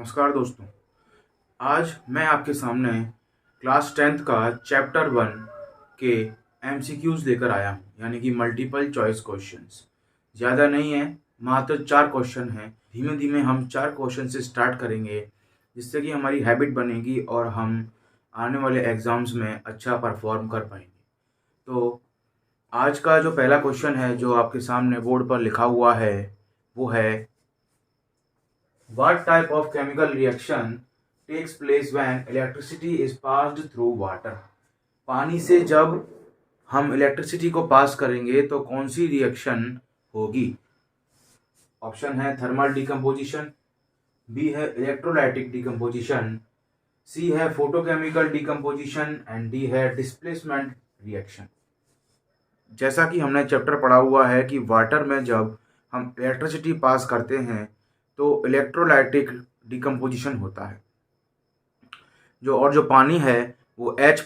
नमस्कार दोस्तों। आज मैं आपके सामने क्लास 10th का चैप्टर 1 के एमसीक्यूज लेकर आया हूँ, यानी कि मल्टीपल चॉइस क्वेश्चंस। ज़्यादा नहीं है, मात्र 4 क्वेश्चन हैं। धीमे धीमे हम 4 क्वेश्चन से स्टार्ट करेंगे, जिससे कि हमारी हैबिट बनेगी और हम आने वाले एग्ज़ाम्स में अच्छा परफॉर्म कर पाएंगे। तो आज का जो पहला क्वेश्चन है, जो आपके सामने बोर्ड पर लिखा हुआ है, वो है What type of chemical reaction takes place when electricity is passed through water? पानी से जब हम इलेक्ट्रिसिटी को पास करेंगे तो कौन सी रिएक्शन होगी? ऑप्शन है थर्मल डिकम्पोजिशन, बी है इलेक्ट्रोलाइटिक डिकम्पोजिशन, सी है फोटोकेमिकल डिकम्पोजिशन एंड डी है डिस्प्लेसमेंट रिएक्शन। जैसा कि हमने चैप्टर पढ़ा हुआ है कि वाटर में जब हम इलेक्ट्रिसिटी पास करते हैं तो इलेक्ट्रोलाइटिक डिकम्पोजिशन होता है, जो पानी है वो H+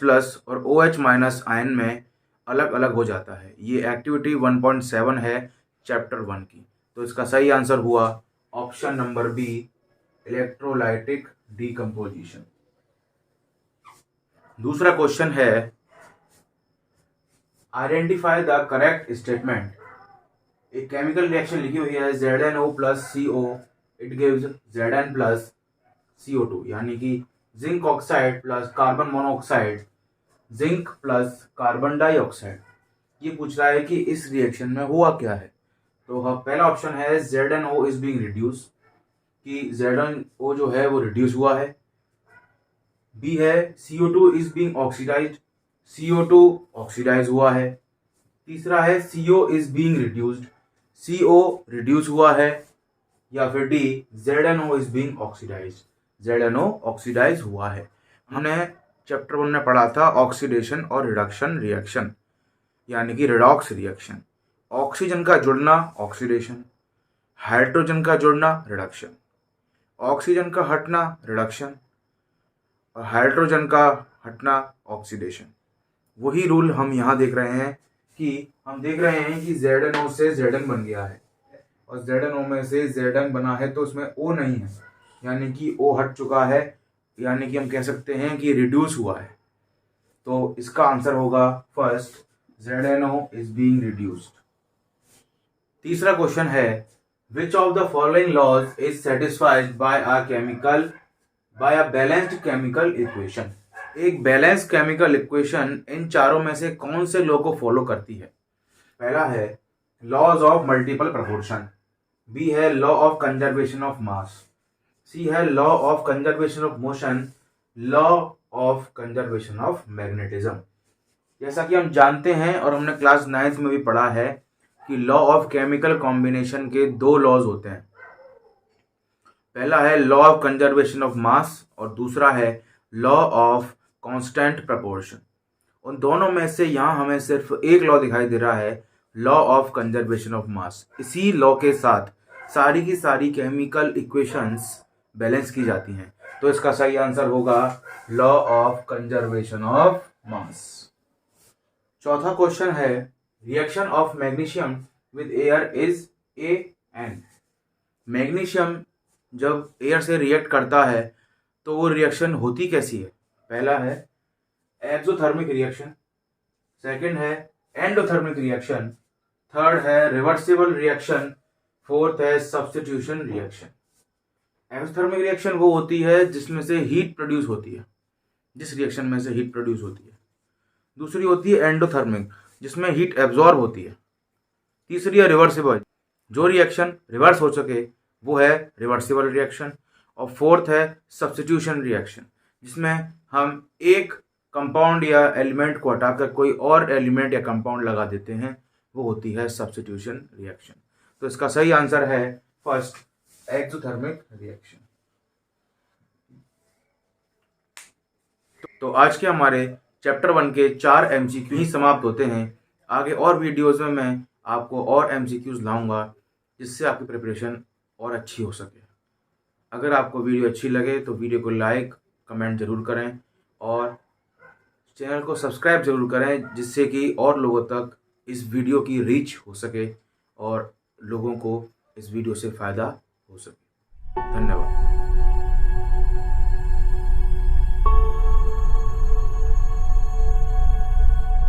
और OH- आयन में अलग अलग हो जाता है। ये एक्टिविटी 1.7 है चैप्टर 1 की। तो इसका सही आंसर हुआ option number B, electrolytic decomposition. दूसरा क्वेश्चन है, आइडेंटिफाई द करेक्ट स्टेटमेंट। एक केमिकल रिएक्शन लिखी हुई है ZnO + CO, it gives Zn + CO2, यानी कि zinc oxide plus carbon monoxide, zinc plus carbon dioxide. ये पूछ रहा है कि इस रिएक्शन में हुआ क्या है। तो पहला ऑप्शन है ZnO इज बीइंग रिड्यूस, कि ZnO जो है वो रिड्यूस हुआ है। बी है CO2 is being oxidised, CO2 oxidise हुआ है। तीसरा है CO is being reduced, CO reduce हुआ है। या फिर D, ZnO is being oxidised, ZnO oxidise हुआ है। हमने चैप्टर 1 में पढ़ा था ऑक्सीडेशन और रिडक्शन रिएक्शन, यानी कि रिडॉक्स रिएक्शन। ऑक्सीजन का जुड़ना ऑक्सीडेशन, हाइड्रोजन का जुड़ना रिडक्शन, ऑक्सीजन का हटना रिडक्शन और हाइड्रोजन का हटना ऑक्सीडेशन। वही रूल हम यहाँ देख रहे हैं कि हम देख रहे हैं कि ZnO से Zn बन गया है और ZnO में से Zn बना है, तो उसमें O नहीं है, यानी कि O हट चुका है, यानी कि हम कह सकते हैं कि रिड्यूस हुआ है। तो इसका आंसर होगा first, ZnO is being reduced. तीसरा क्वेश्चन है, which of the following laws is satisfied by a balanced chemical equation. एक बैलेंस केमिकल इक्वेशन इन चारों में से कौन से लॉ को फॉलो करती है? पहला है laws of multiple proportion, B है law of conservation of mass, C है law of conservation of motion, law of conservation of magnetism. जैसा कि हम जानते हैं और हमने क्लास 9th में भी पढ़ा है कि लॉ ऑफ केमिकल कॉम्बिनेशन के 2 लॉज होते हैं। पहला है लॉ ऑफ कंजर्वेशन ऑफ मास और दूसरा है लॉ ऑफ कांस्टेंट प्रोपोर्शन। उन दोनों में से यहाँ हमें सिर्फ एक लॉ दिखाई दे रहा है, लॉ ऑफ कंजर्वेशन ऑफ मास। इसी लॉ के साथ सारी की सारी केमिकल इक्वेशंस बैलेंस की जाती हैं। तो इसका सही आंसर होगा लॉ ऑफ कंजर्वेशन ऑफ मास। चौथा क्वेश्चन है, reaction of magnesium with air is AN। Magnesium जब एयर से रिएक्ट करता है तो वो रिएक्शन होती कैसी है? पहला है एक्सोथर्मिक रिएक्शन, सेकंड है एंडोथर्मिक रिएक्शन, थर्ड है रिवर्सिबल रिएक्शन, फोर्थ है सब्स्टिट्यूशन रिएक्शन। एक्सोथर्मिक रिएक्शन वो होती है जिसमें से हीट प्रोड्यूस होती है, जिस रिएक्शन में से हीट प्रोड्यूस होती है। दूसरी होती है एंडोथर्मिक, जिसमें हीट एब्जॉर्ब होती है। तीसरी है रिवर्सिबल, जो रिएक्शन रिवर्स हो सके वो है रिवर्सिबल रिएक्शन। और फोर्थ है सब्स्टिट्यूशन रिएक्शन, जिसमें हम एक कंपाउंड या एलिमेंट को हटाकर कोई और एलिमेंट या कंपाउंड लगा देते हैं, वो होती है सब्स्टिट्यूशन रिएक्शन। तो इसका सही आंसर है फर्स्ट, एक्सोथर्मिक रिएक्शन। तो आज के हमारे चैप्टर 1 के 4 MCQ ही समाप्त होते हैं। आगे और वीडियोस में मैं आपको और MCQs लाऊंगा, जिससे आपकी प्रिपरेशन और अच्छी हो सके। अगर आपको वीडियो अच्छी लगे तो वीडियो को लाइक कमेंट ज़रूर करें और चैनल को सब्सक्राइब ज़रूर करें, जिससे कि और लोगों तक इस वीडियो की रीच हो सके और लोगों को इस वीडियो से फ़ायदा हो सके। धन्यवाद।